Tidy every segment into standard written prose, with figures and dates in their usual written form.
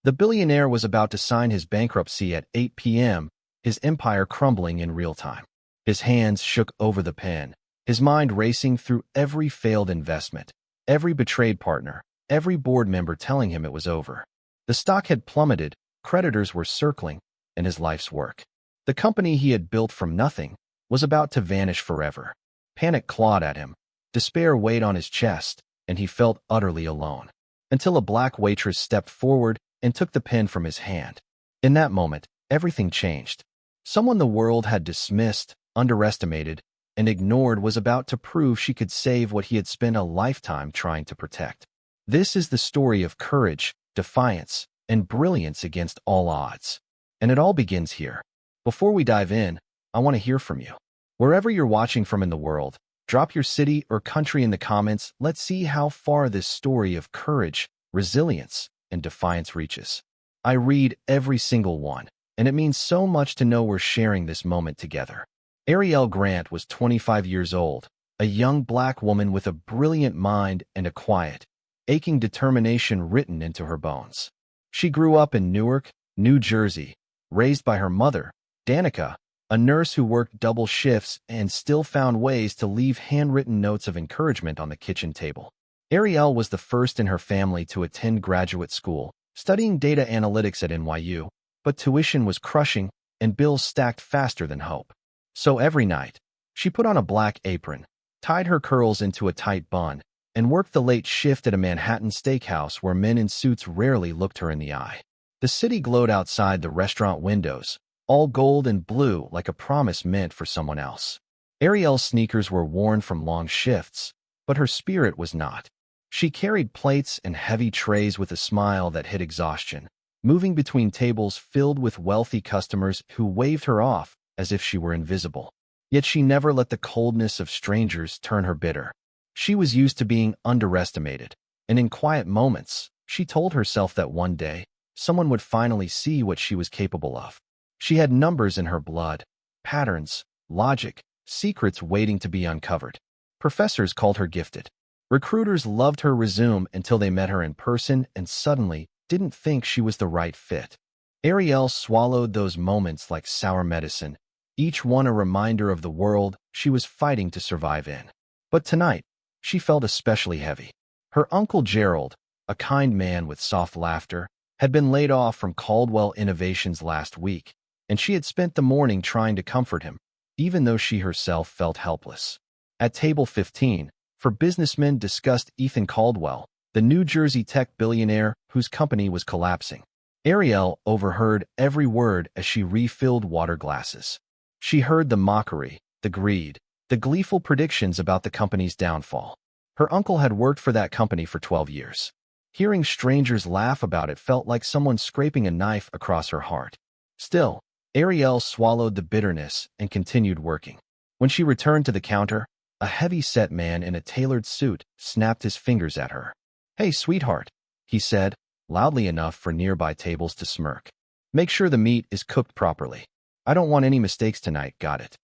The billionaire was about to sign his bankruptcy at 8 p.m., his empire crumbling in real time. His hands shook over the pen, his mind racing through every failed investment, every betrayed partner, every board member telling him it was over. The stock had plummeted, creditors were circling, and his life's work, the company he had built from nothing, was about to vanish forever. Panic clawed at him, despair weighed on his chest, and he felt utterly alone. Until a black waitress stepped forward and took the pen from his hand. In that moment, everything changed. Someone the world had dismissed, underestimated, and ignored was about to prove she could save what he had spent a lifetime trying to protect. This is the story of courage, defiance, and brilliance against all odds. And it all begins here. Before we dive in, I want to hear from you. Wherever you're watching from in the world, drop your city or country in the comments. Let's see how far this story of courage, resilience, and defiance reaches. I read every single one, and it means so much to know we're sharing this moment together. Arielle Grant was 25 years old, a young black woman with a brilliant mind and a quiet, aching determination written into her bones. She grew up in Newark, New Jersey, raised by her mother, Danica, a nurse who worked double shifts and still found ways to leave handwritten notes of encouragement on the kitchen table. Arielle was the first in her family to attend graduate school, studying data analytics at NYU, but tuition was crushing and bills stacked faster than hope. So every night, she put on a black apron, tied her curls into a tight bun, and worked the late shift at a Manhattan steakhouse where men in suits rarely looked her in the eye. The city glowed outside the restaurant windows, all gold and blue like a promise meant for someone else. Arielle's sneakers were worn from long shifts, but her spirit was not. She carried plates and heavy trays with a smile that hid exhaustion, moving between tables filled with wealthy customers who waved her off as if she were invisible. Yet she never let the coldness of strangers turn her bitter. She was used to being underestimated, and in quiet moments, she told herself that one day, someone would finally see what she was capable of. She had numbers in her blood, patterns, logic, secrets waiting to be uncovered. Professors called her gifted. Recruiters loved her resume until they met her in person and suddenly didn't think she was the right fit. Arielle swallowed those moments like sour medicine, each one a reminder of the world she was fighting to survive in. But tonight, she felt especially heavy. Her uncle Gerald, a kind man with soft laughter, had been laid off from Caldwell Innovations last week, and she had spent the morning trying to comfort him, even though she herself felt helpless. At table 15, four businessmen discussed Ethan Caldwell, the New Jersey tech billionaire whose company was collapsing. Arielle overheard every word as she refilled water glasses. She heard the mockery, the greed, the gleeful predictions about the company's downfall. Her uncle had worked for that company for 12 years. Hearing strangers laugh about it felt like someone scraping a knife across her heart. Still, Arielle swallowed the bitterness and continued working. When she returned to the counter, a heavy-set man in a tailored suit snapped his fingers at her. "Hey, sweetheart," he said, loudly enough for nearby tables to smirk. "Make sure the meat is cooked properly. I don't want any mistakes tonight, got it?"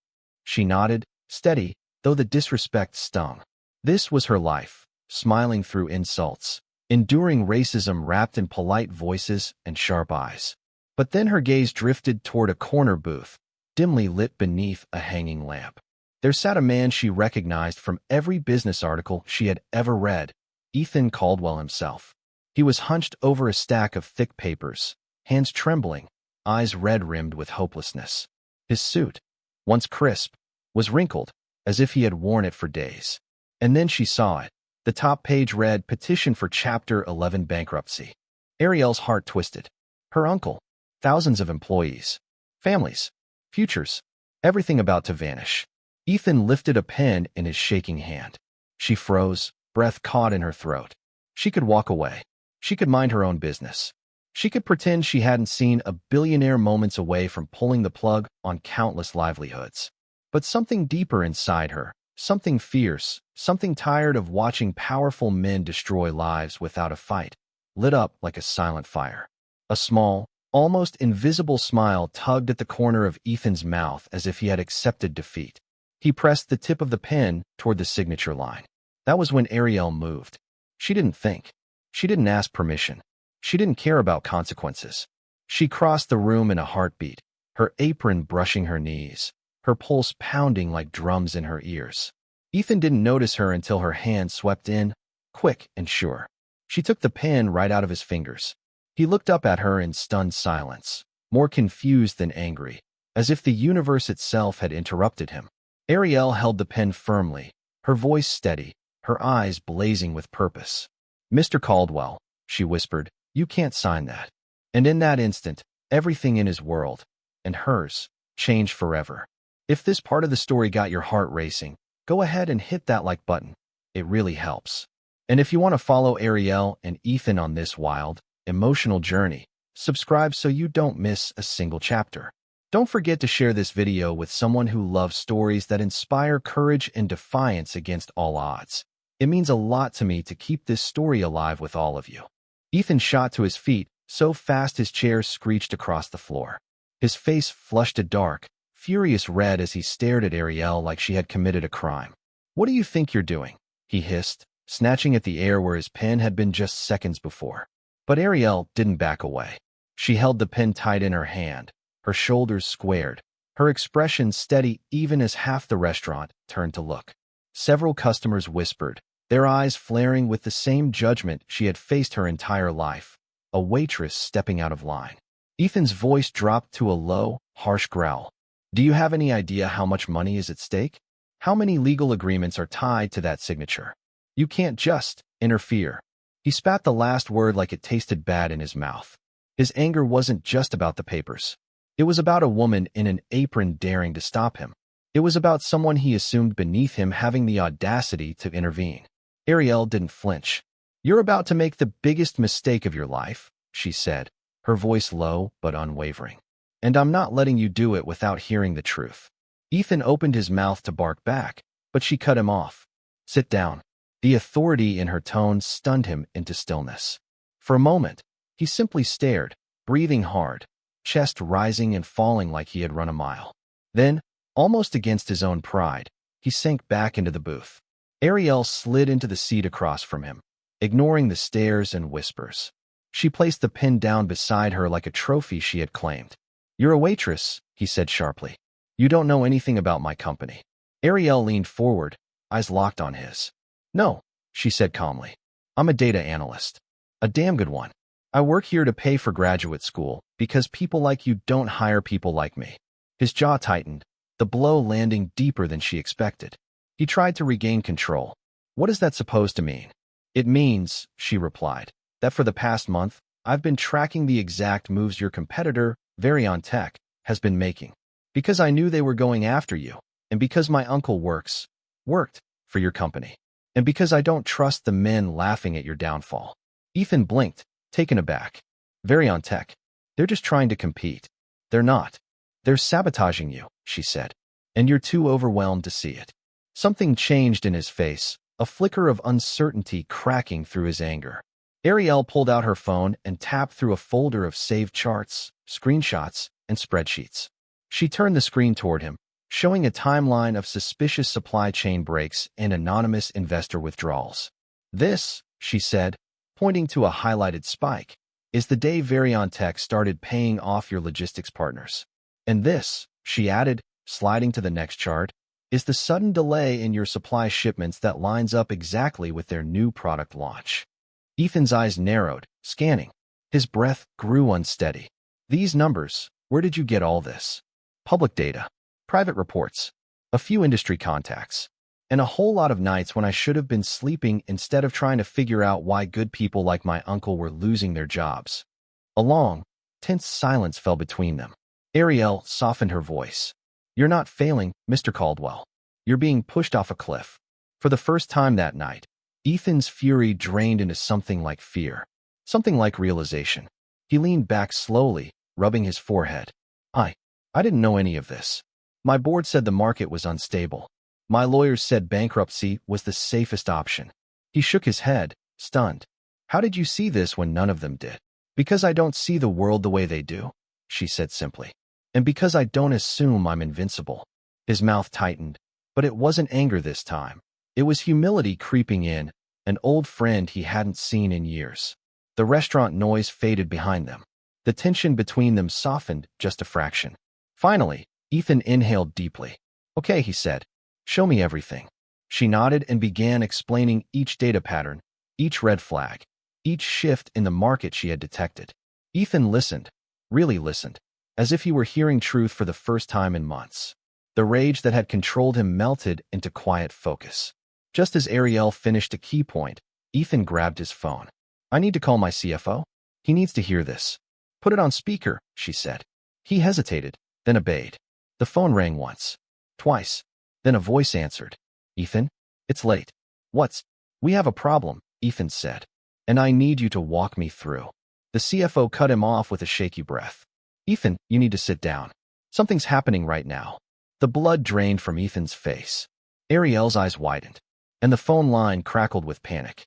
She nodded, steady, though the disrespect stung. This was her life, smiling through insults, enduring racism wrapped in polite voices and sharp eyes. But then her gaze drifted toward a corner booth, dimly lit beneath a hanging lamp. There sat a man she recognized from every business article she had ever read, Ethan Caldwell himself. He was hunched over a stack of thick papers, hands trembling, eyes red-rimmed with hopelessness. His suit, once crisp, was wrinkled, as if he had worn it for days. And then she saw it. The top page read, "Petition for Chapter 11 Bankruptcy." Arielle's heart twisted. Her uncle, thousands of employees, families, futures, everything about to vanish. Ethan lifted a pen in his shaking hand. She froze, breath caught in her throat. She could walk away. She could mind her own business. She could pretend she hadn't seen a billionaire moments away from pulling the plug on countless livelihoods. But something deeper inside her, something fierce, something tired of watching powerful men destroy lives without a fight, lit up like a silent fire. A small, almost invisible smile tugged at the corner of Ethan's mouth as if he had accepted defeat. He pressed the tip of the pen toward the signature line. That was when Arielle moved. She didn't think. She didn't ask permission. She didn't care about consequences. She crossed the room in a heartbeat, her apron brushing her knees, her pulse pounding like drums in her ears. Ethan didn't notice her until her hand swept in, quick and sure. She took the pen right out of his fingers. He looked up at her in stunned silence, more confused than angry, as if the universe itself had interrupted him. Arielle held the pen firmly, her voice steady, her eyes blazing with purpose. "Mr. Caldwell," she whispered, "you can't sign that." And in that instant, everything in his world, and hers, changed forever. If this part of the story got your heart racing, go ahead and hit that like button. It really helps. And if you want to follow Arielle and Ethan on this wild, emotional journey, subscribe so you don't miss a single chapter. Don't forget to share this video with someone who loves stories that inspire courage and defiance against all odds. It means a lot to me to keep this story alive with all of you. Ethan shot to his feet, so fast his chair screeched across the floor. His face flushed a dark, furious red as he stared at Arielle like she had committed a crime. "What do you think you're doing?" he hissed, snatching at the air where his pen had been just seconds before. But Arielle didn't back away. She held the pen tight in her hand, her shoulders squared, her expression steady even as half the restaurant turned to look. Several customers whispered, their eyes flaring with the same judgment she had faced her entire life, a waitress stepping out of line. Ethan's voice dropped to a low, harsh growl. "Do you have any idea how much money is at stake? How many legal agreements are tied to that signature? You can't just interfere." He spat the last word like it tasted bad in his mouth. His anger wasn't just about the papers. It was about a woman in an apron daring to stop him. It was about someone he assumed beneath him having the audacity to intervene. Arielle didn't flinch. "You're about to make the biggest mistake of your life," she said, her voice low but unwavering. "And I'm not letting you do it without hearing the truth." Ethan opened his mouth to bark back, but she cut him off. "Sit down." The authority in her tone stunned him into stillness. For a moment, he simply stared, breathing hard, chest rising and falling like he had run a mile. Then, almost against his own pride, he sank back into the booth. Arielle slid into the seat across from him, ignoring the stares and whispers. She placed the pen down beside her like a trophy she had claimed. "You're a waitress," he said sharply. "You don't know anything about my company." Arielle leaned forward, eyes locked on his. "No," she said calmly. "I'm a data analyst. A damn good one. I work here to pay for graduate school because people like you don't hire people like me." His jaw tightened, the blow landing deeper than she expected. He tried to regain control. "What is that supposed to mean?" "It means," she replied, "that for the past month, I've been tracking the exact moves your competitor, Billionaire, has been making. Because I knew they were going after you, and because my uncle worked for your company. And because I don't trust the men laughing at your downfall." Ethan blinked, taken aback. "Billionaire, they're just trying to compete. They're not. They're sabotaging you," she said. "And you're too overwhelmed to see it." Something changed in his face, a flicker of uncertainty cracking through his anger. Arielle pulled out her phone and tapped through a folder of saved charts, screenshots, and spreadsheets. She turned the screen toward him, showing a timeline of suspicious supply chain breaks and anonymous investor withdrawals. "This," she said, pointing to a highlighted spike, "is the day Billionaire started paying off your logistics partners. And this," she added, sliding to the next chart, "is the sudden delay in your supply shipments that lines up exactly with their new product launch." Ethan's eyes narrowed, scanning. His breath grew unsteady. "These numbers, where did you get all this?" "Public data. Private reports, a few industry contacts, and a whole lot of nights when I should have been sleeping instead of trying to figure out why good people like my uncle were losing their jobs." A long, tense silence fell between them. Arielle softened her voice. "You're not failing, Mr. Caldwell. You're being pushed off a cliff." For the first time that night, Ethan's fury drained into something like fear, something like realization. He leaned back slowly, rubbing his forehead. I didn't know any of this. My board said the market was unstable. My lawyers said bankruptcy was the safest option." He shook his head, stunned. "How did you see this when none of them did?" "Because I don't see the world the way they do," she said simply. "And because I don't assume I'm invincible." His mouth tightened, but it wasn't anger this time. It was humility creeping in, an old friend he hadn't seen in years. The restaurant noise faded behind them. The tension between them softened just a fraction. Finally, Ethan inhaled deeply. "Okay," he said. "Show me everything." She nodded and began explaining each data pattern, each red flag, each shift in the market she had detected. Ethan listened, really listened, as if he were hearing truth for the first time in months. The rage that had controlled him melted into quiet focus. Just as Arielle finished a key point, Ethan grabbed his phone. "I need to call my CFO. He needs to hear this." "Put it on speaker," she said. He hesitated, then obeyed. The phone rang once, twice, then a voice answered. "Ethan, it's late." We have a problem," Ethan said, "and I need you to walk me through." The CFO cut him off with a shaky breath. "Ethan, you need to sit down. Something's happening right now." The blood drained from Ethan's face. Arielle's eyes widened, and the phone line crackled with panic.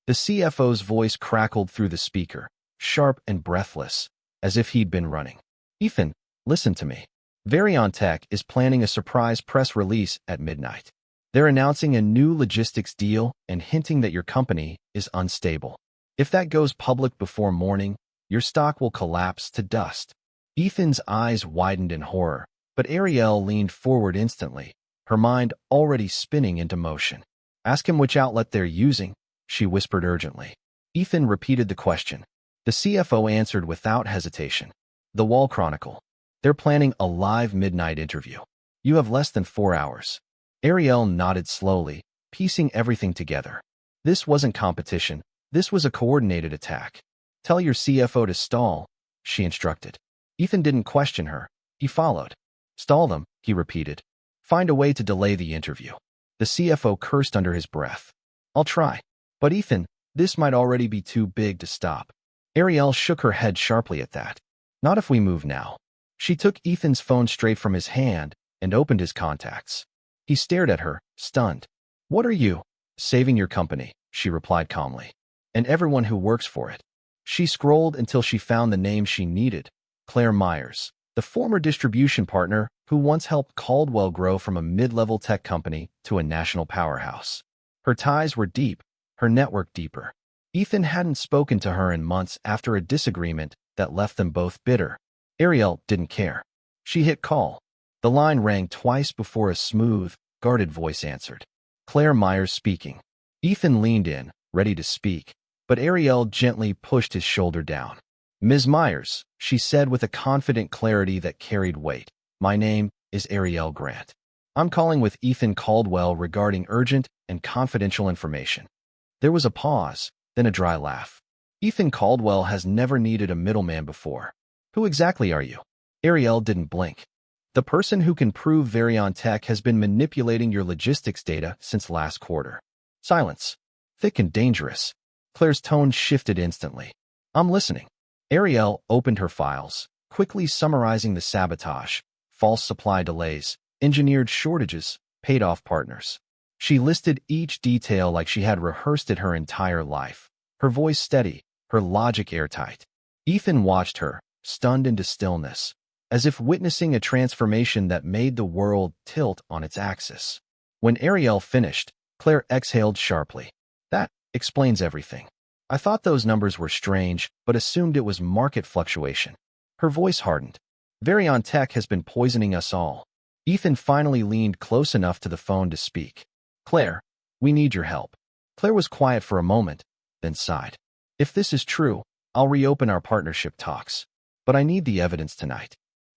The CFO's voice crackled through the speaker, sharp and breathless, as if he'd been running. "Ethan, listen to me. Tech is planning a surprise press release at midnight. They're announcing a new logistics deal and hinting that your company is unstable. If that goes public before morning, your stock will collapse to dust." Ethan's eyes widened in horror, but Arielle leaned forward instantly, her mind already spinning into motion. "Ask him which outlet they're using," she whispered urgently. Ethan repeated the question. The CFO answered without hesitation. "The Wall Chronicle. They're planning a live midnight interview. You have less than 4 hours." Arielle nodded slowly, piecing everything together. This wasn't competition. This was a coordinated attack. "Tell your CFO to stall," she instructed. Ethan didn't question her. He followed. "Stall them," he repeated. "Find a way to delay the interview." The CFO cursed under his breath. "I'll try. But Ethan, this might already be too big to stop." Arielle shook her head sharply at that. "Not if we move now." She took Ethan's phone straight from his hand and opened his contacts. He stared at her, stunned. "What are you?" "Saving your company," she replied calmly. "And everyone who works for it." She scrolled until she found the name she needed. Claire Myers, the former distribution partner who once helped Caldwell grow from a mid-level tech company to a national powerhouse. Her ties were deep, her network deeper. Ethan hadn't spoken to her in months after a disagreement that left them both bitter. Arielle didn't care. She hit call. The line rang twice before a smooth, guarded voice answered. Claire Myers speaking. Ethan leaned in, ready to speak, but Arielle gently pushed his shoulder down. "Ms. Myers," she said with a confident clarity that carried weight, "my name is Arielle Grant. I'm calling with Ethan Caldwell regarding urgent and confidential information." There was a pause, then a dry laugh. "Ethan Caldwell has never needed a middleman before. Who exactly are you?" Arielle didn't blink. "The person who can prove Tech has been manipulating your logistics data since last quarter." Silence. Thick and dangerous. Claire's tone shifted instantly. "I'm listening." Arielle opened her files, quickly summarizing the sabotage, false supply delays, engineered shortages, paid-off partners. She listed each detail like she had rehearsed it her entire life, her voice steady, her logic airtight. Ethan watched her, stunned into stillness, as if witnessing a transformation that made the world tilt on its axis. When Arielle finished, Claire exhaled sharply. "That explains everything. I thought those numbers were strange, but assumed it was market fluctuation." Her voice hardened. Tech has been poisoning us all." Ethan finally leaned close enough to the phone to speak. "Claire, we need your help." Claire was quiet for a moment, then sighed. "If this is true, I'll reopen our partnership talks. But I need the evidence tonight."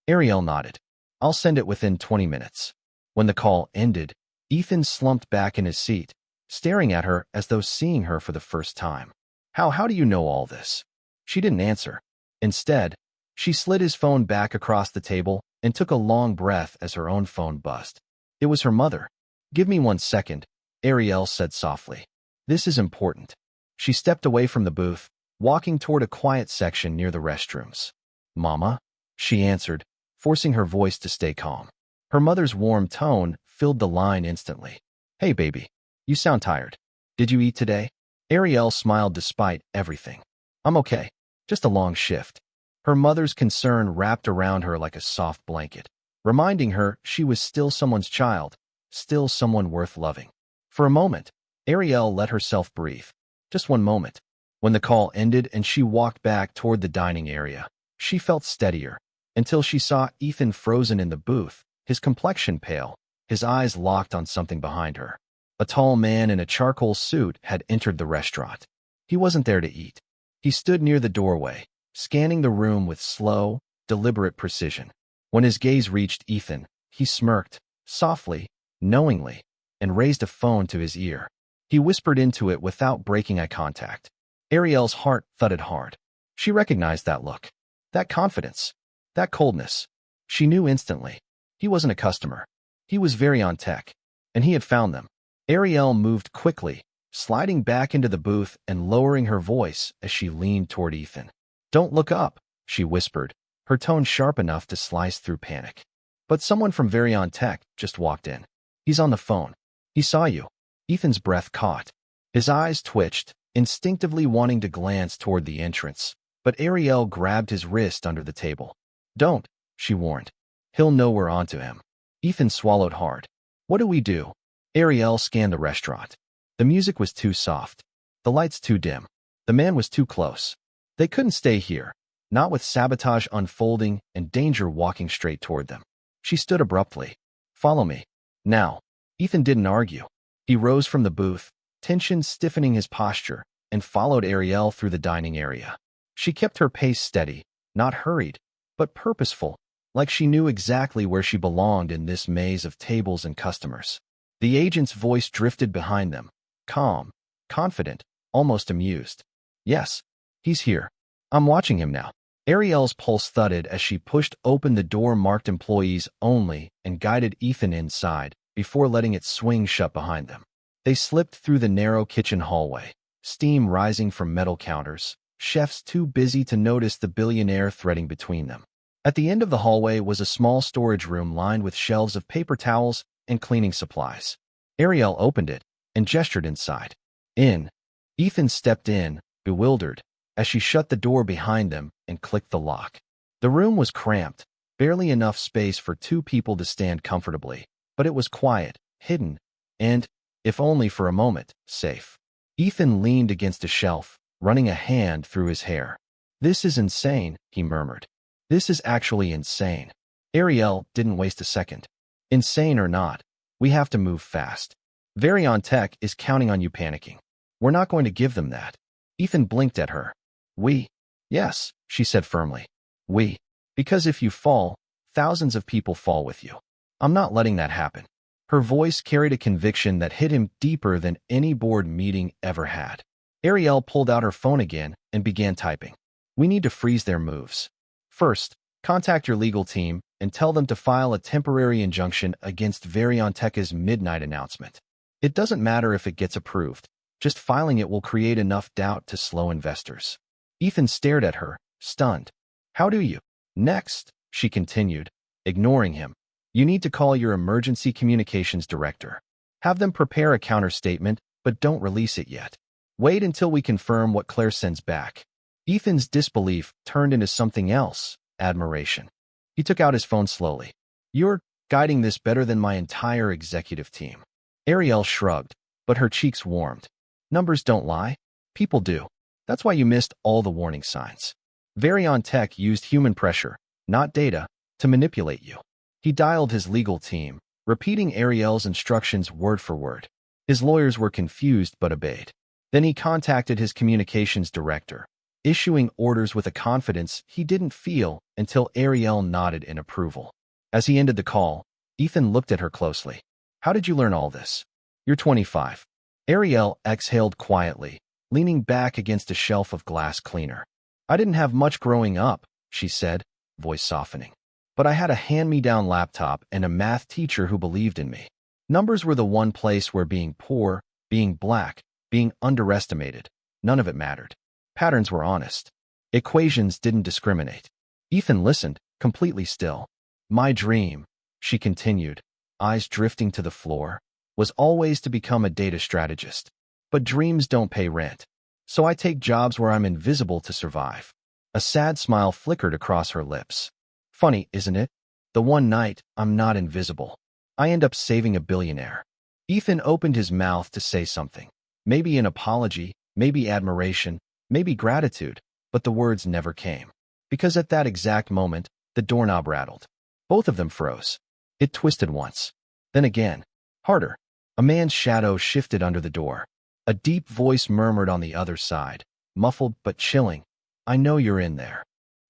Arielle nodded. "I'll send it within 20 minutes. When the call ended, Ethan slumped back in his seat, staring at her as though seeing her for the first time. How do you know all this?" She didn't answer. Instead, she slid his phone back across the table and took a long breath as her own phone buzzed. It was her mother. "Give me 1 second," Arielle said softly. "This is important." She stepped away from the booth, walking toward a quiet section near the restrooms. "Mama?" she answered, forcing her voice to stay calm. Her mother's warm tone filled the line instantly. "Hey, baby. You sound tired. Did you eat today?" Arielle smiled despite everything. "I'm okay. Just a long shift." Her mother's concern wrapped around her like a soft blanket, reminding her she was still someone's child, still someone worth loving. For a moment, Arielle let herself breathe. Just one moment. When the call ended and she walked back toward the dining area, she felt steadier, until she saw Ethan frozen in the booth, his complexion pale, his eyes locked on something behind her. A tall man in a charcoal suit had entered the restaurant. He wasn't there to eat. He stood near the doorway, scanning the room with slow, deliberate precision. When his gaze reached Ethan, he smirked, softly, knowingly, and raised a phone to his ear. He whispered into it without breaking eye contact. Arielle's heart thudded hard. She recognized that look, that confidence, that coldness. She knew instantly. He wasn't a customer. He was very on tech, and he had found them. Arielle moved quickly, sliding back into the booth and lowering her voice as she leaned toward Ethan. "Don't look up," she whispered, her tone sharp enough to slice through panic. But someone from Varion Tech just walked in. "He's on the phone. He saw you." Ethan's breath caught. His eyes twitched, instinctively wanting to glance toward the entrance, but Arielle grabbed his wrist under the table. "Don't," she warned. "He'll know we're onto him." Ethan swallowed hard. "What do we do?" Arielle scanned the restaurant. The music was too soft. The lights too dim. The man was too close. They couldn't stay here, not with sabotage unfolding and danger walking straight toward them. She stood abruptly. "Follow me. Now." Ethan didn't argue. He rose from the booth, tension stiffening his posture, and followed Arielle through the dining area. She kept her pace steady, not hurried, but purposeful, like she knew exactly where she belonged in this maze of tables and customers. The agent's voice drifted behind them, calm, confident, almost amused. "Yes, he's here. I'm watching him now." Arielle's pulse thudded as she pushed open the door marked employees only and guided Ethan inside before letting it swing shut behind them. They slipped through the narrow kitchen hallway, steam rising from metal counters, chefs too busy to notice the billionaire threading between them. At the end of the hallway was a small storage room lined with shelves of paper towels and cleaning supplies. Arielle opened it and gestured inside. "In." Ethan stepped in, bewildered, as she shut the door behind them and clicked the lock. The room was cramped, barely enough space for two people to stand comfortably, but it was quiet, hidden, and, if only for a moment, safe. Ethan leaned against a shelf, running a hand through his hair. "This is insane," he murmured. "This is actually insane." Arielle didn't waste a second. "Insane or not, we have to move fast. Varion Tech is counting on you panicking. We're not going to give them that." Ethan blinked at her. "We?" "Yes," she said firmly. "We. Because if you fall, thousands of people fall with you. I'm not letting that happen." Her voice carried a conviction that hit him deeper than any board meeting ever had. Arielle pulled out her phone again and began typing. "We need to freeze their moves. First, contact your legal team and tell them to file a temporary injunction against Varion Tech's midnight announcement. It doesn't matter if it gets approved. Just filing it will create enough doubt to slow investors." Ethan stared at her, stunned. "How do you?" "Next," she continued, ignoring him, "you need to call your emergency communications director. Have them prepare a counterstatement, but don't release it yet. Wait until we confirm what Claire sends back." Ethan's disbelief turned into something else, admiration. He took out his phone slowly. "You're guiding this better than my entire executive team." Arielle shrugged, but her cheeks warmed. "Numbers don't lie. People do. That's why you missed all the warning signs. Varion Tech used human pressure, not data, to manipulate you." He dialed his legal team, repeating Arielle's instructions word for word. His lawyers were confused but obeyed. Then he contacted his communications director, issuing orders with a confidence he didn't feel until Arielle nodded in approval. As he ended the call, Ethan looked at her closely. "How did you learn all this?" "You're 25. Arielle exhaled quietly, leaning back against a shelf of glass cleaner. "I didn't have much growing up," she said, voice softening. "But I had a hand-me-down laptop and a math teacher who believed in me. Numbers were the one place where being poor, being black, being underestimated, none of it mattered. Patterns were honest. Equations didn't discriminate." Ethan listened, completely still. "My dream," she continued, eyes drifting to the floor, "was always to become a data strategist. But dreams don't pay rent. So I take jobs where I'm invisible to survive." A sad smile flickered across her lips. "Funny, isn't it? The one night I'm not invisible, I end up saving a billionaire." Ethan opened his mouth to say something. Maybe an apology, maybe admiration, maybe gratitude, but the words never came. Because at that exact moment, the doorknob rattled. Both of them froze. It twisted once. Then again. Harder. A man's shadow shifted under the door. A deep voice murmured on the other side, muffled but chilling. "I know you're in there."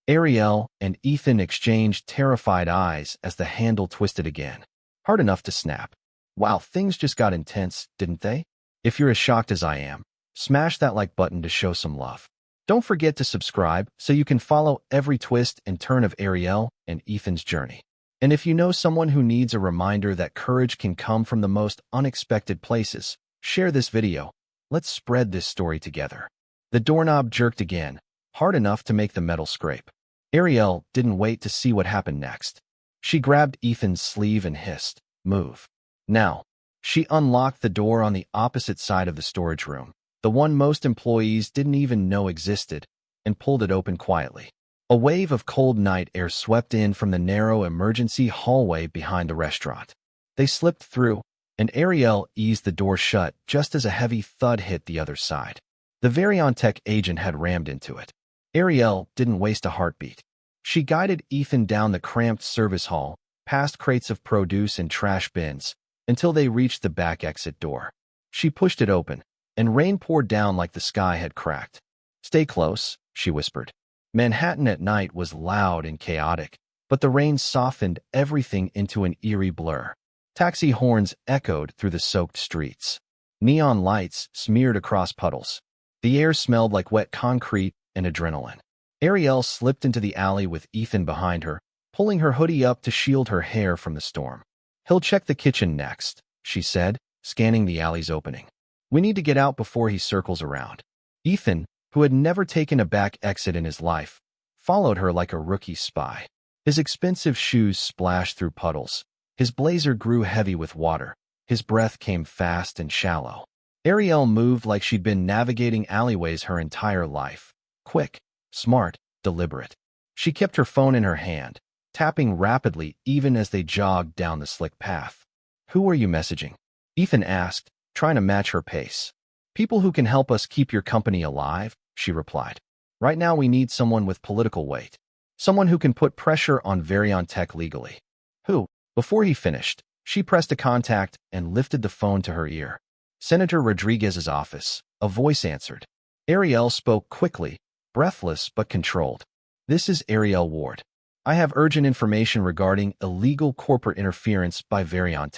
Arielle and Ethan exchanged terrified eyes as the handle twisted again. Hard enough to snap. Wow, things just got intense, didn't they? If you're as shocked as I am, smash that like button to show some love. Don't forget to subscribe so you can follow every twist and turn of Arielle and Ethan's journey. And if you know someone who needs a reminder that courage can come from the most unexpected places, share this video. Let's spread this story together. The doorknob jerked again, hard enough to make the metal scrape. Arielle didn't wait to see what happened next. She grabbed Ethan's sleeve and hissed, "Move." Now. She unlocked the door on the opposite side of the storage room, the one most employees didn't even know existed, and pulled it open quietly. A wave of cold night air swept in from the narrow emergency hallway behind the restaurant. They slipped through, and Arielle eased the door shut just as a heavy thud hit the other side. The Betrayal agent had rammed into it. Arielle didn't waste a heartbeat. She guided Ethan down the cramped service hall, past crates of produce and trash bins, until they reached the back exit door. She pushed it open, and rain poured down like the sky had cracked. "Stay close," she whispered. Manhattan at night was loud and chaotic, but the rain softened everything into an eerie blur. Taxi horns echoed through the soaked streets. Neon lights smeared across puddles. The air smelled like wet concrete and adrenaline. Arielle slipped into the alley with Ethan behind her, pulling her hoodie up to shield her hair from the storm. "He'll check the kitchen next," she said, scanning the alley's opening. "We need to get out before he circles around." Ethan, who had never taken a back exit in his life, followed her like a rookie spy. His expensive shoes splashed through puddles. His blazer grew heavy with water. His breath came fast and shallow. Arielle moved like she'd been navigating alleyways her entire life. Quick, smart, deliberate. She kept her phone in her hand, tapping rapidly even as they jogged down the slick path. "Who are you messaging?" Ethan asked, trying to match her pace. "People who can help us keep your company alive," she replied. "Right now we need someone with political weight. Someone who can put pressure on Betrayal legally." "Who?" Before he finished, she pressed a contact and lifted the phone to her ear. "Senator Rodriguez's office," a voice answered. Arielle spoke quickly, breathless but controlled. "This is Arielle Ward. I have urgent information regarding illegal corporate interference by Betrayal.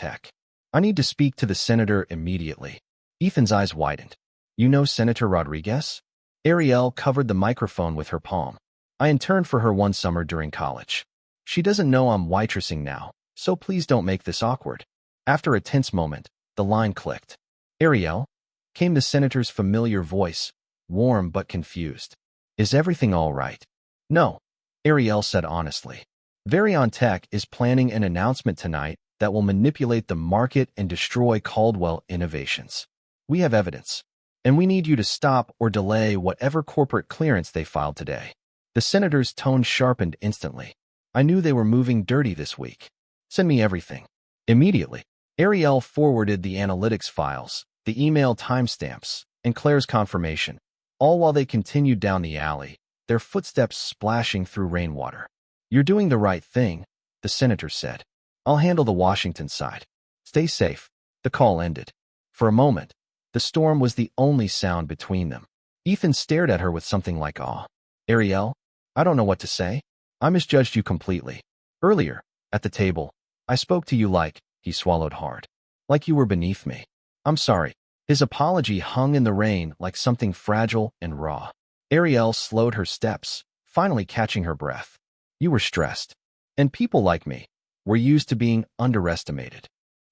I need to speak to the senator immediately." Ethan's eyes widened. "You know Senator Rodriguez?" Arielle covered the microphone with her palm. "I interned for her one summer during college. She doesn't know I'm waitressing now, so please don't make this awkward." After a tense moment, the line clicked. "Arielle?" came the senator's familiar voice, warm but confused. "Is everything all right?" "No," Arielle said honestly. "Betrayal is planning an announcement tonight that will manipulate the market and destroy Caldwell innovations. We have evidence, and we need you to stop or delay whatever corporate clearance they filed today." The senator's tone sharpened instantly. "I knew they were moving dirty this week. Send me everything. Immediately." Arielle forwarded the analytics files, the email timestamps, and Claire's confirmation, all while they continued down the alley, their footsteps splashing through rainwater. "You're doing the right thing," the senator said. "I'll handle the Washington side. Stay safe." The call ended. For a moment, the storm was the only sound between them. Ethan stared at her with something like awe. "Arielle, I don't know what to say. I misjudged you completely. Earlier, at the table, I spoke to you like," he swallowed hard, "like you were beneath me. I'm sorry." His apology hung in the rain like something fragile and raw. Arielle slowed her steps, finally catching her breath. "You were stressed. And people like me were used to being underestimated."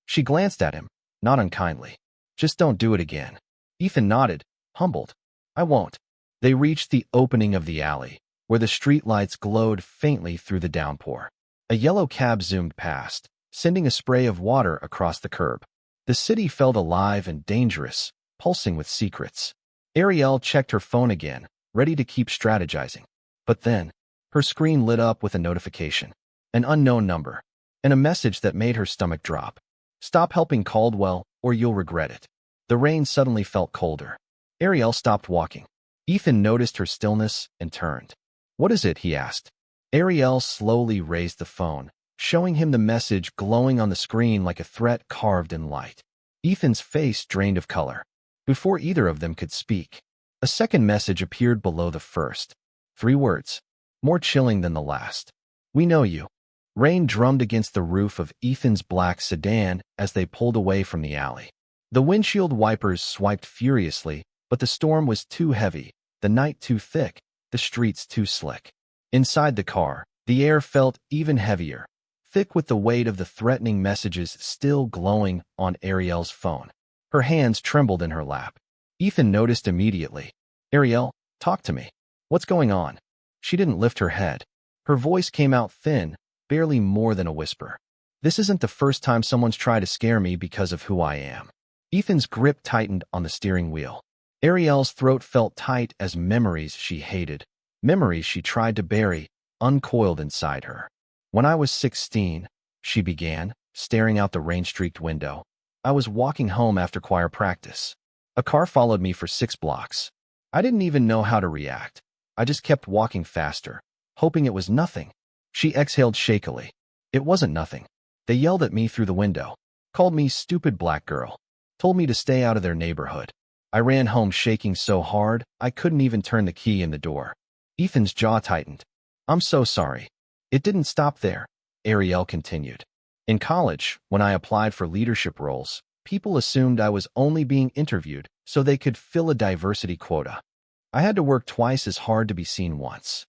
She glanced at him, not unkindly. "Just don't do it again." Ethan nodded, humbled. "I won't." They reached the opening of the alley, where the streetlights glowed faintly through the downpour. A yellow cab zoomed past, sending a spray of water across the curb. The city felt alive and dangerous, pulsing with secrets. Arielle checked her phone again, ready to keep strategizing. But then, her screen lit up with a notification, an unknown number, and a message that made her stomach drop. "Stop helping Caldwell, or you'll regret it. The rain suddenly felt colder. Arielle stopped walking. Ethan noticed her stillness and turned. "What is it?" he asked. Arielle slowly raised the phone, showing him the message glowing on the screen like a threat carved in light. Ethan's face drained of color. Before either of them could speak, a second message appeared below the first. 3 words, more chilling than the last. "We know you." Rain drummed against the roof of Ethan's black sedan as they pulled away from the alley. The windshield wipers swiped furiously, but the storm was too heavy, the night too thick, the streets too slick. Inside the car, the air felt even heavier, thick with the weight of the threatening messages still glowing on Arielle's phone. Her hands trembled in her lap. Ethan noticed immediately. "Arielle, talk to me. What's going on?" She didn't lift her head. Her voice came out thin, barely more than a whisper. "This isn't the first time someone's tried to scare me because of who I am." Ethan's grip tightened on the steering wheel. Arielle's throat felt tight as memories she hated, memories she tried to bury, uncoiled inside her. "When I was 16, she began, staring out the rain-streaked window. "I was walking home after choir practice. A car followed me for 6 blocks. I didn't even know how to react. I just kept walking faster, hoping it was nothing." She exhaled shakily. "It wasn't nothing. They yelled at me through the window, called me stupid black girl, told me to stay out of their neighborhood. I ran home shaking so hard I couldn't even turn the key in the door." Ethan's jaw tightened. "I'm so sorry." "It didn't stop there," Arielle continued. "In college, when I applied for leadership roles, people assumed I was only being interviewed so they could fill a diversity quota. I had to work twice as hard to be seen once."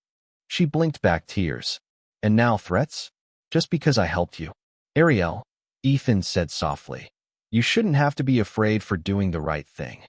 She blinked back tears. "And now threats? Just because I helped you?" "Arielle," Ethan said softly, "you shouldn't have to be afraid for doing the right thing."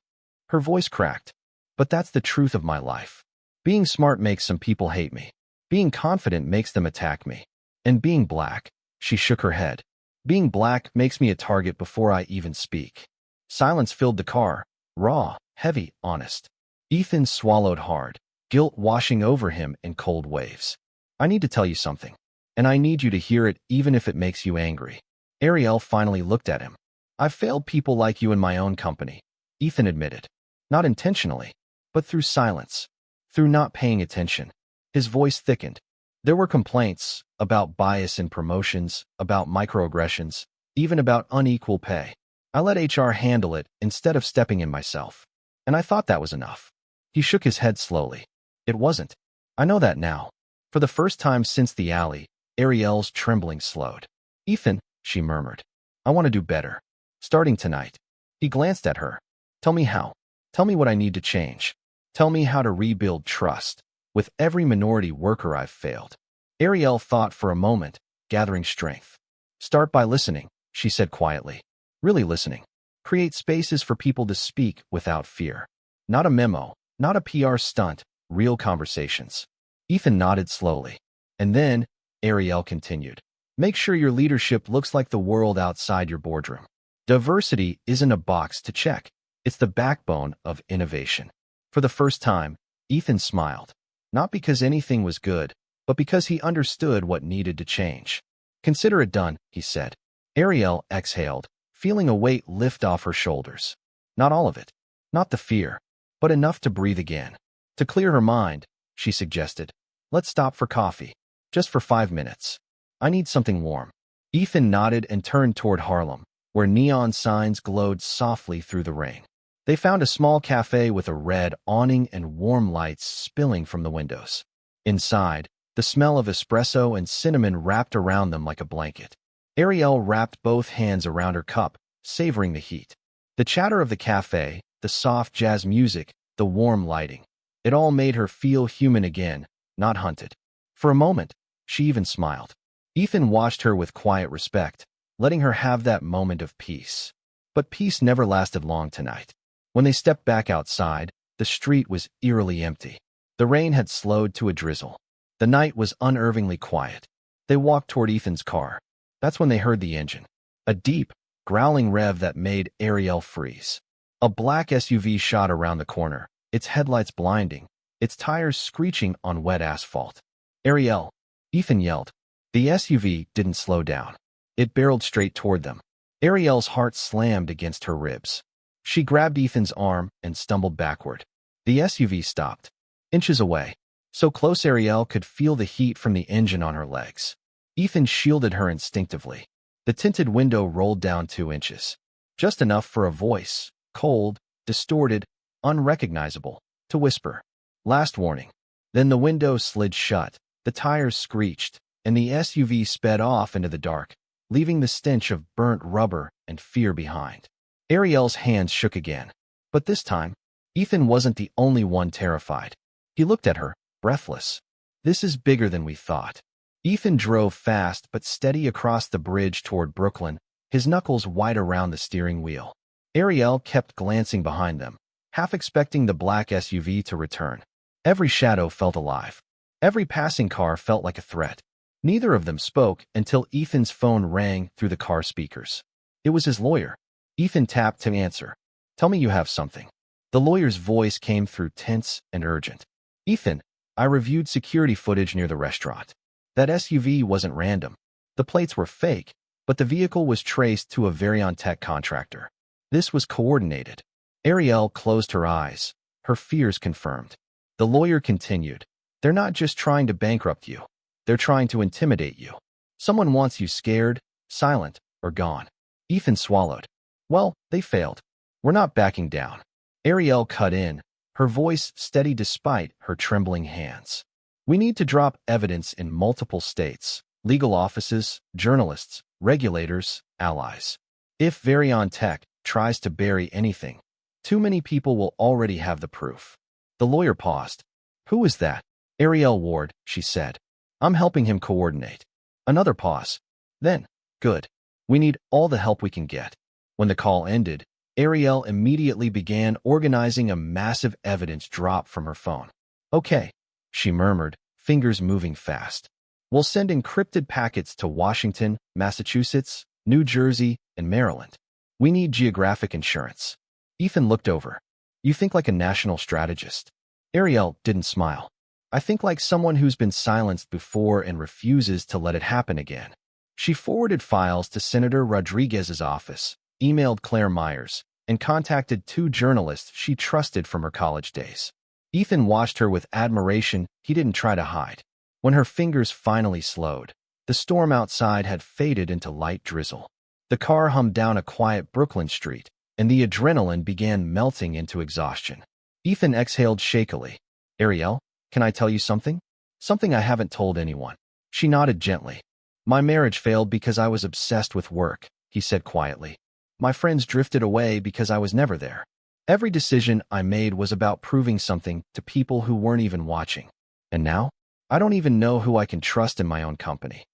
Her voice cracked. "But that's the truth of my life. Being smart makes some people hate me. Being confident makes them attack me. And being black," she shook her head, "being black makes me a target before I even speak." Silence filled the car, raw, heavy, honest. Ethan swallowed hard, guilt washing over him in cold waves. "I need to tell you something, and I need you to hear it even if it makes you angry." Arielle finally looked at him. "I've failed people like you in my own company," Ethan admitted. "Not intentionally, but through silence, through not paying attention." His voice thickened. "There were complaints about bias in promotions, about microaggressions, even about unequal pay. I let HR handle it instead of stepping in myself. And I thought that was enough." He shook his head slowly. "It wasn't. I know that now." For the first time since the alley, Arielle's trembling slowed. "Ethan," she murmured, "I want to do better. Starting tonight." He glanced at her. "Tell me how. Tell me what I need to change. Tell me how to rebuild trust. With every minority worker I've failed." Arielle thought for a moment, gathering strength. "Start by listening," she said quietly. "Really listening. Create spaces for people to speak without fear. Not a memo, not a PR stunt, real conversations." Ethan nodded slowly. "And then," Arielle continued, "make sure your leadership looks like the world outside your boardroom. Diversity isn't a box to check. It's the backbone of innovation." For the first time, Ethan smiled. Not because anything was good, but because he understood what needed to change. "Consider it done," he said. Arielle exhaled, feeling a weight lift off her shoulders. Not all of it. Not the fear, but enough to breathe again. To clear her mind, she suggested, "Let's stop for coffee. Just for 5 minutes. I need something warm." Ethan nodded and turned toward Harlem, where neon signs glowed softly through the rain. They found a small cafe with a red awning and warm lights spilling from the windows. Inside, the smell of espresso and cinnamon wrapped around them like a blanket. Arielle wrapped both hands around her cup, savoring the heat. The chatter of the cafe, the soft jazz music, the warm lighting. It all made her feel human again, not hunted. For a moment, she even smiled. Ethan watched her with quiet respect, letting her have that moment of peace. But peace never lasted long tonight. When they stepped back outside, the street was eerily empty. The rain had slowed to a drizzle. The night was unnervingly quiet. They walked toward Ethan's car. That's when they heard the engine. A deep, growling rev that made Arielle freeze. A black SUV shot around the corner, its headlights blinding, its tires screeching on wet asphalt. "Arielle!" Ethan yelled. The SUV didn't slow down. It barreled straight toward them. Arielle's heart slammed against her ribs. She grabbed Ethan's arm and stumbled backward. The SUV stopped, inches away, so close Arielle could feel the heat from the engine on her legs. Ethan shielded her instinctively. The tinted window rolled down 2 inches, just enough for a voice, cold, distorted, unrecognizable, to whisper, "Last warning." Then the window slid shut, the tires screeched, and the SUV sped off into the dark, leaving the stench of burnt rubber and fear behind. Arielle's hands shook again, but this time, Ethan wasn't the only one terrified. He looked at her, breathless. "This is bigger than we thought." Ethan drove fast but steady across the bridge toward Brooklyn, his knuckles wide around the steering wheel. Arielle kept glancing behind them, half expecting the black SUV to return. Every shadow felt alive. Every passing car felt like a threat. Neither of them spoke until Ethan's phone rang through the car speakers. It was his lawyer. Ethan tapped to answer. "Tell me you have something." The lawyer's voice came through tense and urgent. "Ethan, I reviewed security footage near the restaurant. That SUV wasn't random. The plates were fake, but the vehicle was traced to a Billionaire contractor. This was coordinated." Arielle closed her eyes, her fears confirmed. The lawyer continued. "They're not just trying to bankrupt you. They're trying to intimidate you. Someone wants you scared, silent, or gone." Ethan swallowed. "Well, they failed. We're not backing down." Arielle cut in, her voice steady despite her trembling hands. "We need to drop evidence in multiple states, legal offices, journalists, regulators, allies. If Billionaire tries to bury anything, too many people will already have the proof." The lawyer paused. "Who is that?" "Arielle Ward," she said. "I'm helping him coordinate." Another pause. Then, "Good. We need all the help we can get." When the call ended, Arielle immediately began organizing a massive evidence drop from her phone. "Okay," she murmured, fingers moving fast. "We'll send encrypted packets to Washington, Massachusetts, New Jersey, and Maryland. We need geographic insurance." Ethan looked over. "You think like a national strategist." Arielle didn't smile. "I think like someone who's been silenced before and refuses to let it happen again." She forwarded files to Senator Rodriguez's office, emailed Claire Myers, and contacted 2 journalists she trusted from her college days. Ethan watched her with admiration he didn't try to hide. When her fingers finally slowed, the storm outside had faded into light drizzle. The car hummed down a quiet Brooklyn street, and the adrenaline began melting into exhaustion. Ethan exhaled shakily. "Arielle, can I tell you something? Something I haven't told anyone." She nodded gently. "My marriage failed because I was obsessed with work," he said quietly. "My friends drifted away because I was never there. Every decision I made was about proving something to people who weren't even watching. And now, I don't even know who I can trust in my own company."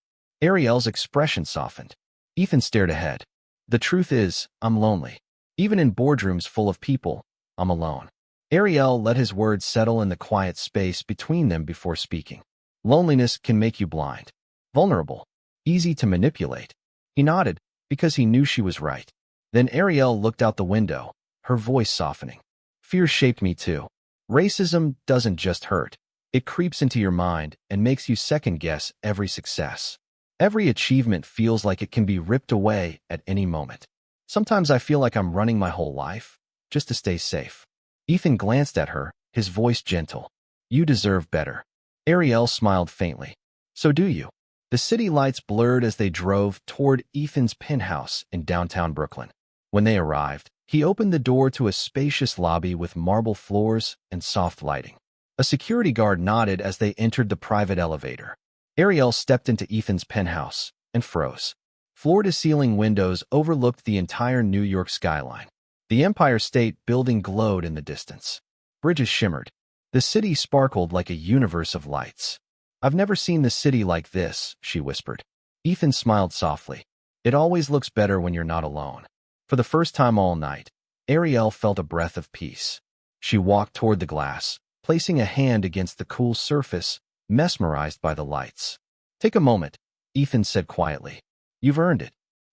Arielle's expression softened. Ethan stared ahead. "The truth is, I'm lonely. Even in boardrooms full of people, I'm alone." Arielle let his words settle in the quiet space between them before speaking. "Loneliness can make you blind, vulnerable, easy to manipulate." He nodded, because he knew she was right. Then Arielle looked out the window, her voice softening. "Fear shaped me too. Racism doesn't just hurt. It creeps into your mind and makes you second-guess every success. Every achievement feels like it can be ripped away at any moment. Sometimes I feel like I'm running my whole life, just to stay safe." Ethan glanced at her, his voice gentle. "You deserve better." Arielle smiled faintly. "So do you." The city lights blurred as they drove toward Ethan's penthouse in downtown Brooklyn. When they arrived, he opened the door to a spacious lobby with marble floors and soft lighting. A security guard nodded as they entered the private elevator. Arielle stepped into Ethan's penthouse and froze. Floor-to-ceiling windows overlooked the entire New York skyline. The Empire State Building glowed in the distance. Bridges shimmered. The city sparkled like a universe of lights. "I've never seen the city like this," she whispered. Ethan smiled softly. "It always looks better when you're not alone." For the first time all night, Arielle felt a breath of peace. She walked toward the glass, placing a hand against the cool surface, mesmerized by the lights. "Take a moment," Ethan said quietly. "You've earned it."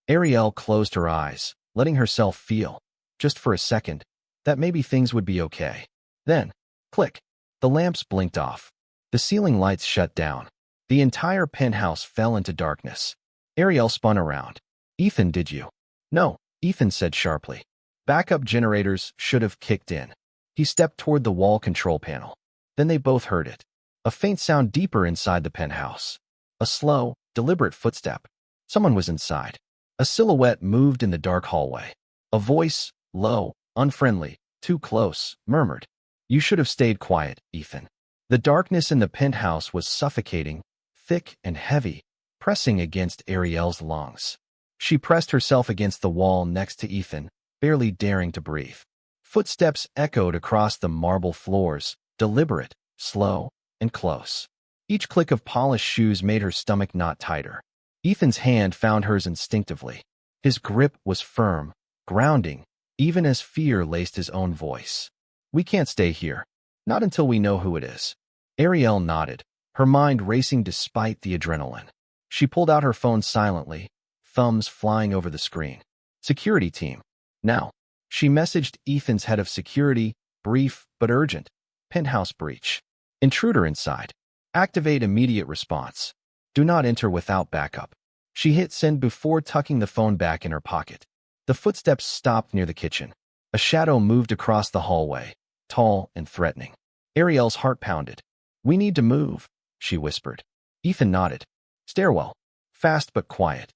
Arielle closed her eyes, letting herself feel, just for a second, that maybe things would be okay. Then, click, the lamps blinked off. The ceiling lights shut down. The entire penthouse fell into darkness. Arielle spun around. "Ethan, did you?" No, Ethan said sharply. Backup generators should have kicked in. He stepped toward the wall control panel. Then they both heard it. A faint sound deeper inside the penthouse. A slow, deliberate footstep. Someone was inside. A silhouette moved in the dark hallway. A voice, low, unfriendly, too close, murmured, "You should have stayed quiet, Ethan." The darkness in the penthouse was suffocating, thick and heavy, pressing against Arielle's lungs. She pressed herself against the wall next to Ethan, barely daring to breathe. Footsteps echoed across the marble floors, deliberate, slow, and close. Each click of polished shoes made her stomach knot tighter. Ethan's hand found hers instinctively. His grip was firm, grounding, even as fear laced his own voice. "We can't stay here. Not until we know who it is." Arielle nodded, her mind racing despite the adrenaline. She pulled out her phone silently, thumbs flying over the screen. "Security team. Now." She messaged Ethan's head of security, brief but urgent. "Penthouse breach. Intruder inside. Activate immediate response. Do not enter without backup." She hit send before tucking the phone back in her pocket. The footsteps stopped near the kitchen. A shadow moved across the hallway, tall and threatening. Arielle's heart pounded. "We need to move," she whispered. Ethan nodded. Stairwell. Fast but quiet.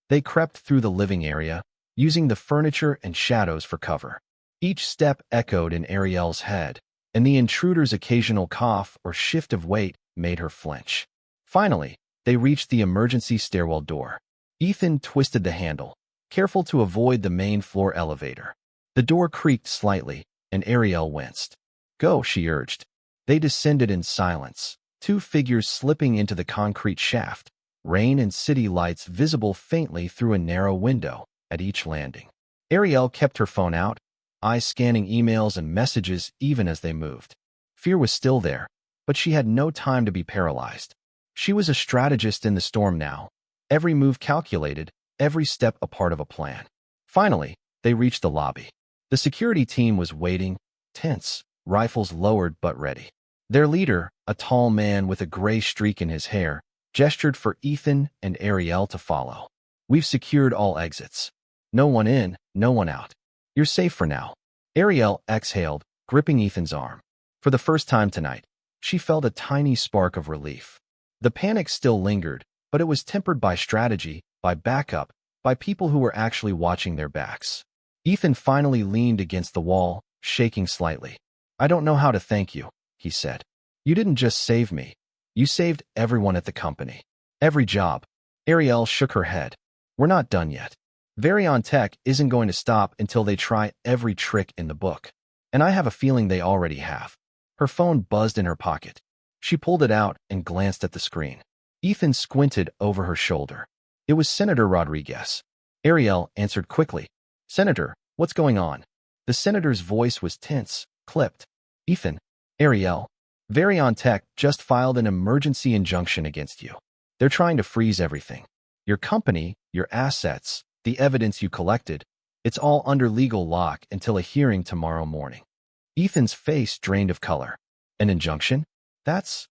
They crept through the living area, using the furniture and shadows for cover. Each step echoed in Arielle's head, and the intruder's occasional cough or shift of weight made her flinch. Finally, they reached the emergency stairwell door. Ethan twisted the handle, careful to avoid the main floor elevator. The door creaked slightly, and Arielle winced. "Go," she urged. They descended in silence, two figures slipping into the concrete shaft, rain and city lights visible faintly through a narrow window at each landing. Arielle kept her phone out, eyes scanning emails and messages even as they moved. Fear was still there, but she had no time to be paralyzed. She was a strategist in the storm now, every move calculated, every step a part of a plan. Finally, they reached the lobby. The security team was waiting, tense, rifles lowered but ready. Their leader, a tall man with a gray streak in his hair, gestured for Ethan and Arielle to follow. "We've secured all exits. No one in, no one out. You're safe for now." Arielle exhaled, gripping Ethan's arm. For the first time tonight, she felt a tiny spark of relief. The panic still lingered, but it was tempered by strategy, by backup, by people who were actually watching their backs. Ethan finally leaned against the wall, shaking slightly. "I don't know how to thank you," he said. "You didn't just save me. You saved everyone at the company. Every job." Arielle shook her head. "We're not done yet. Varion Tech isn't going to stop until they try every trick in the book. And I have a feeling they already have." Her phone buzzed in her pocket. She pulled it out and glanced at the screen. Ethan squinted over her shoulder. It was Senator Rodriguez. Arielle answered quickly. "Senator, what's going on?" The senator's voice was tense, clipped. "Ethan, Arielle, Varion Tech just filed an emergency injunction against you. They're trying to freeze everything. Your company, your assets, the evidence you collected, it's all under legal lock until a hearing tomorrow morning." Ethan's face drained of color. "An injunction? That's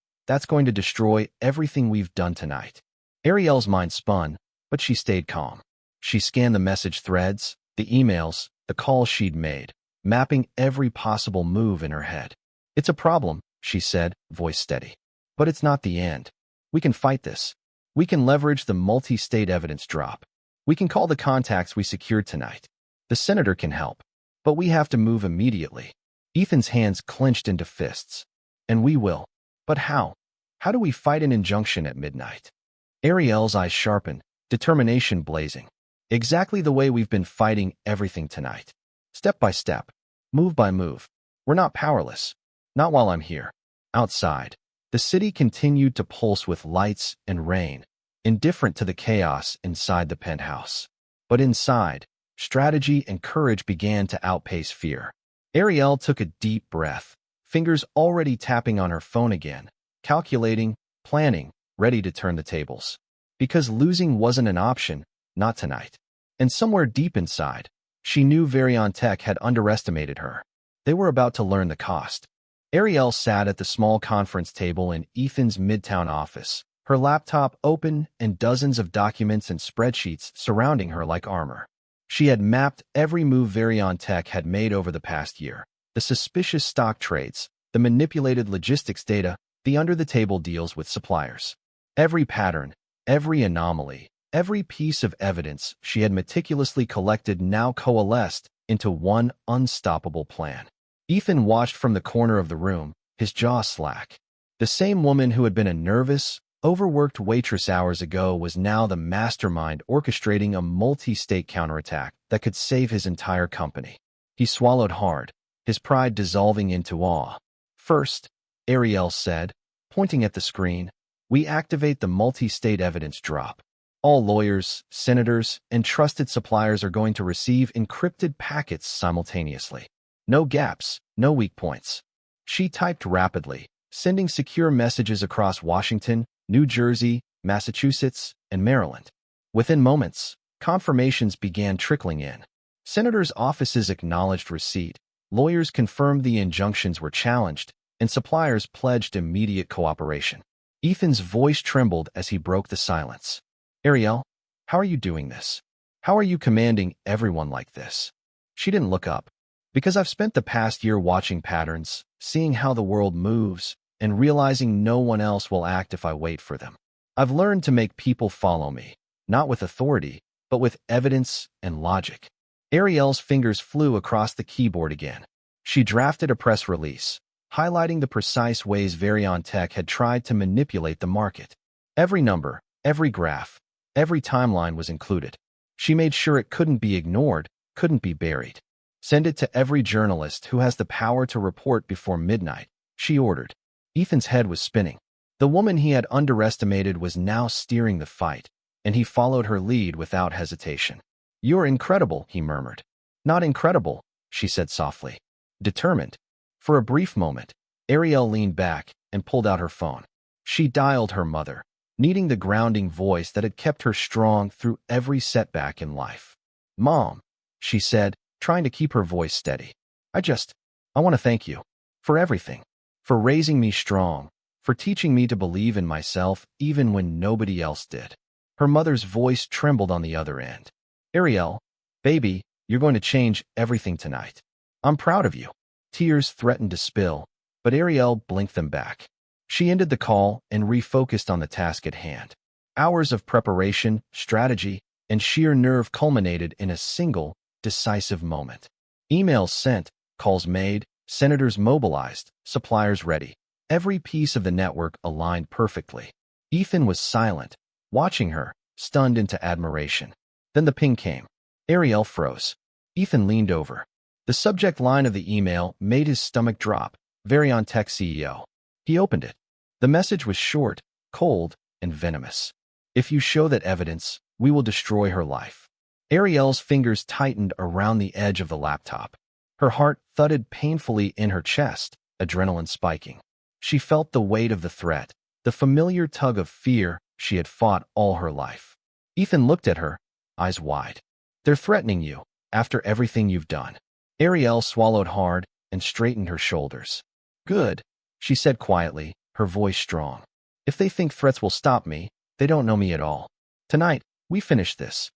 going to destroy everything we've done tonight." Arielle's mind spun, but she stayed calm. She scanned the message threads, the emails, the calls she'd made, mapping every possible move in her head. "It's a problem," she said, voice steady. "But it's not the end. We can fight this. We can leverage the multi-state evidence drop. We can call the contacts we secured tonight. The senator can help. But we have to move immediately." Ethan's hands clenched into fists. "And we will. But how? How do we fight an injunction at midnight?" Arielle's eyes sharpened, determination blazing. "Exactly the way we've been fighting everything tonight. Step by step. Move by move. We're not powerless. Not while I'm here." Outside, the city continued to pulse with lights and rain, indifferent to the chaos inside the penthouse. But inside, strategy and courage began to outpace fear. Arielle took a deep breath, fingers already tapping on her phone again, calculating, planning, ready to turn the tables. Because losing wasn't an option, not tonight. And somewhere deep inside, she knew Varion Tech had underestimated her. They were about to learn the cost. Arielle sat at the small conference table in Ethan's midtown office, her laptop open and dozens of documents and spreadsheets surrounding her like armor. She had mapped every move Tech had made over the past year. The suspicious stock trades, the manipulated logistics data, the under-the-table deals with suppliers. Every pattern, every anomaly, every piece of evidence she had meticulously collected now coalesced into one unstoppable plan. Ethan watched from the corner of the room, his jaw slack. The same woman who had been a nervous, overworked waitress hours ago was now the mastermind orchestrating a multi-state counterattack that could save his entire company. He swallowed hard, his pride dissolving into awe. First, Arielle said, pointing at the screen, we activate the multi-state evidence drop. All lawyers, senators, and trusted suppliers are going to receive encrypted packets simultaneously. No gaps, no weak points. She typed rapidly, sending secure messages across Washington, New Jersey, Massachusetts, and Maryland. Within moments, confirmations began trickling in. Senators' offices acknowledged receipt, lawyers confirmed the injunctions were challenged, and suppliers pledged immediate cooperation. Ethan's voice trembled as he broke the silence. Arielle, how are you doing this? How are you commanding everyone like this? She didn't look up. Because I've spent the past year watching patterns, seeing how the world moves, and realizing no one else will act if I wait for them. I've learned to make people follow me, not with authority, but with evidence and logic. Arielle's fingers flew across the keyboard again. She drafted a press release, highlighting the precise ways Tech had tried to manipulate the market. Every number, every graph, every timeline was included. She made sure it couldn't be ignored, couldn't be buried. Send it to every journalist who has the power to report before midnight, she ordered. Ethan's head was spinning. The woman he had underestimated was now steering the fight, and he followed her lead without hesitation. You're incredible, he murmured. Not incredible, she said softly. Determined. For a brief moment, Arielle leaned back and pulled out her phone. She dialed her mother, needing the grounding voice that had kept her strong through every setback in life. Mom, she said, trying to keep her voice steady. I want to thank you. For everything. For raising me strong. For teaching me to believe in myself even when nobody else did. Her mother's voice trembled on the other end. Arielle, baby, you're going to change everything tonight. I'm proud of you. Tears threatened to spill, but Arielle blinked them back. She ended the call and refocused on the task at hand. Hours of preparation, strategy, and sheer nerve culminated in a single, decisive moment. Emails sent, calls made, senators mobilized, suppliers ready. Every piece of the network aligned perfectly. Ethan was silent, watching her, stunned into admiration. Then the ping came. Arielle froze. Ethan leaned over. The subject line of the email made his stomach drop. Tech CEO. He opened it. The message was short, cold, and venomous. If you show that evidence, we will destroy her life. Arielle's fingers tightened around the edge of the laptop. Her heart thudded painfully in her chest, adrenaline spiking. She felt the weight of the threat, the familiar tug of fear she had fought all her life. Ethan looked at her, eyes wide. They're threatening you, after everything you've done. Arielle swallowed hard and straightened her shoulders. Good, she said quietly, her voice strong. If they think threats will stop me, they don't know me at all. Tonight, we finish this.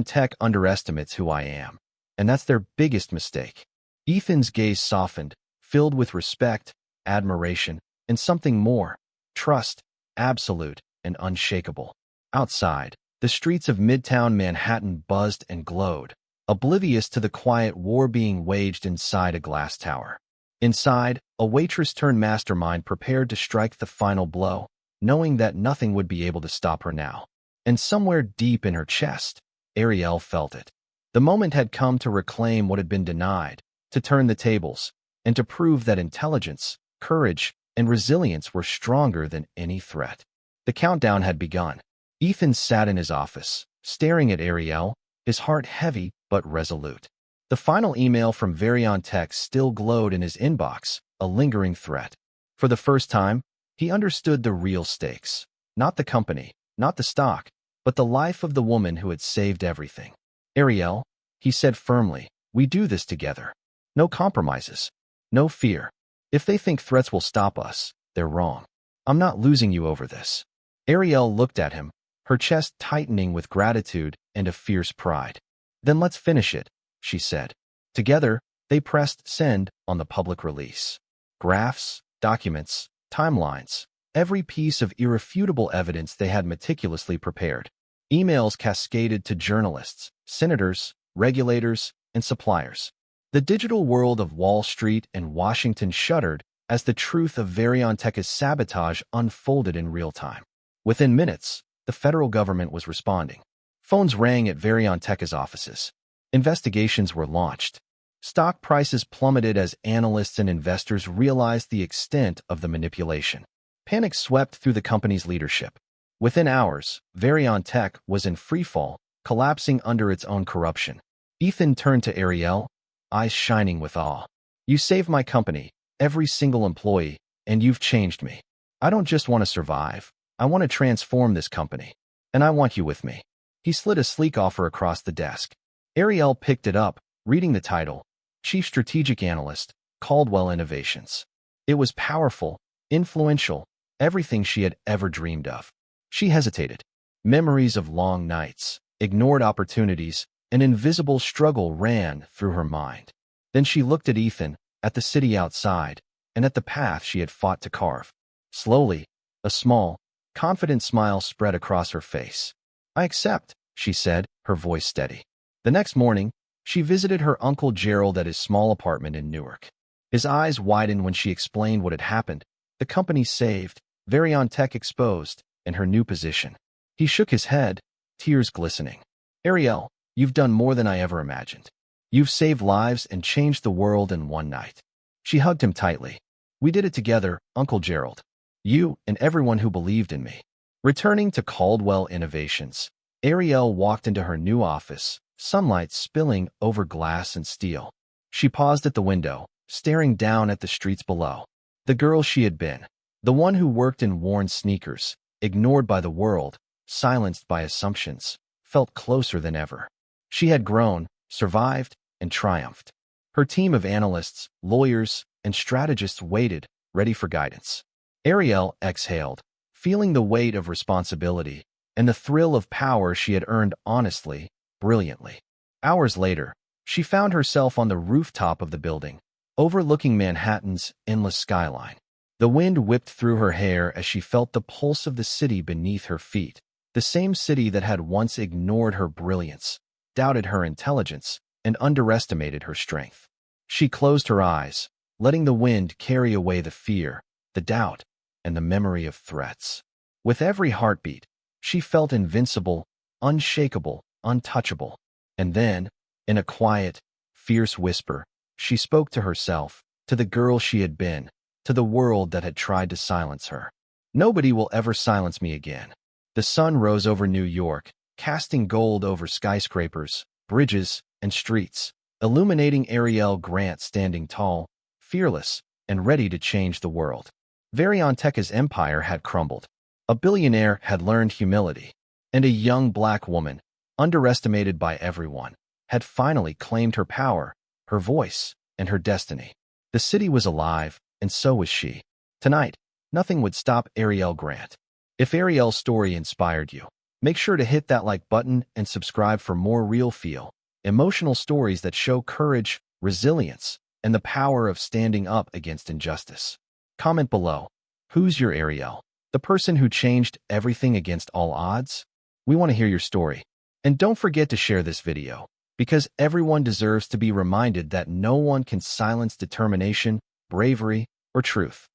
Tech underestimates who I am, and that's their biggest mistake. Ethan's gaze softened, filled with respect, admiration, and something more, trust, absolute and unshakable. Outside, the streets of Midtown Manhattan buzzed and glowed, oblivious to the quiet war being waged inside a glass tower. Inside, a waitress-turned-mastermind prepared to strike the final blow, knowing that nothing would be able to stop her now. And somewhere deep in her chest, Arielle felt it. The moment had come to reclaim what had been denied, to turn the tables, and to prove that intelligence, courage, and resilience were stronger than any threat. The countdown had begun. Ethan sat in his office, staring at Arielle, his heart heavy but resolute. The final email from Tech still glowed in his inbox, a lingering threat. For the first time, he understood the real stakes. Not the company, not the stock, but the life of the woman who had saved everything. Arielle, he said firmly, we do this together. No compromises. No fear. If they think threats will stop us, they're wrong. I'm not losing you over this. Arielle looked at him, her chest tightening with gratitude and a fierce pride. Then let's finish it, she said. Together, they pressed send on the public release. Graphs, documents, timelines, every piece of irrefutable evidence they had meticulously prepared. Emails cascaded to journalists, senators, regulators, and suppliers. The digital world of Wall Street and Washington shuddered as the truth of Variontech's sabotage unfolded in real time. Within minutes, the federal government was responding. Phones rang at Variontech's offices. Investigations were launched. Stock prices plummeted as analysts and investors realized the extent of the manipulation. Panic swept through the company's leadership. Within hours, Variontech was in freefall, collapsing under its own corruption. Ethan turned to Arielle, eyes shining with awe. You saved my company, every single employee, and you've changed me. I don't just want to survive. I want to transform this company. And I want you with me. He slid a sleek offer across the desk. Arielle picked it up, reading the title, Chief Strategic Analyst, Caldwell Innovations. It was powerful, influential, everything she had ever dreamed of. She hesitated. Memories of long nights, ignored opportunities, an invisible struggle ran through her mind. Then she looked at Ethan, at the city outside, and at the path she had fought to carve. Slowly, a small, confident smile spread across her face. I accept, she said, her voice steady. The next morning, she visited her Uncle Gerald at his small apartment in Newark. His eyes widened when she explained what had happened, the company saved, Variontech exposed, and her new position. He shook his head, tears glistening. Arielle, you've done more than I ever imagined. You've saved lives and changed the world in one night. She hugged him tightly. We did it together, Uncle Gerald. You and everyone who believed in me. Returning to Caldwell Innovations, Arielle walked into her new office, sunlight spilling over glass and steel. She paused at the window, staring down at the streets below. The girl she had been, the one who worked in worn sneakers, ignored by the world, silenced by assumptions, felt closer than ever. She had grown, survived, and triumphed. Her team of analysts, lawyers, and strategists waited, ready for guidance. Arielle exhaled, feeling the weight of responsibility and the thrill of power she had earned honestly, brilliantly. Hours later, she found herself on the rooftop of the building, overlooking Manhattan's endless skyline. The wind whipped through her hair as she felt the pulse of the city beneath her feet, the same city that had once ignored her brilliance, doubted her intelligence, and underestimated her strength. She closed her eyes, letting the wind carry away the fear, the doubt, and the memory of threats. With every heartbeat, she felt invincible, unshakable, untouchable. And then, in a quiet, fierce whisper, she spoke to herself, to the girl she had been, to the world that had tried to silence her. Nobody will ever silence me again. The sun rose over New York, casting gold over skyscrapers, bridges, and streets, illuminating Arielle Grant standing tall, fearless, and ready to change the world. Variontech's empire had crumbled. A billionaire had learned humility, and a young black woman, underestimated by everyone, had finally claimed her power, her voice, and her destiny. The city was alive, and so was she. Tonight, nothing would stop Arielle Grant. If Arielle's story inspired you, make sure to hit that like button and subscribe for more real feel, emotional stories that show courage, resilience, and the power of standing up against injustice. Comment below. Who's your Arielle? The person who changed everything against all odds? We want to hear your story. And don't forget to share this video, because everyone deserves to be reminded that no one can silence determination, bravery, or truth.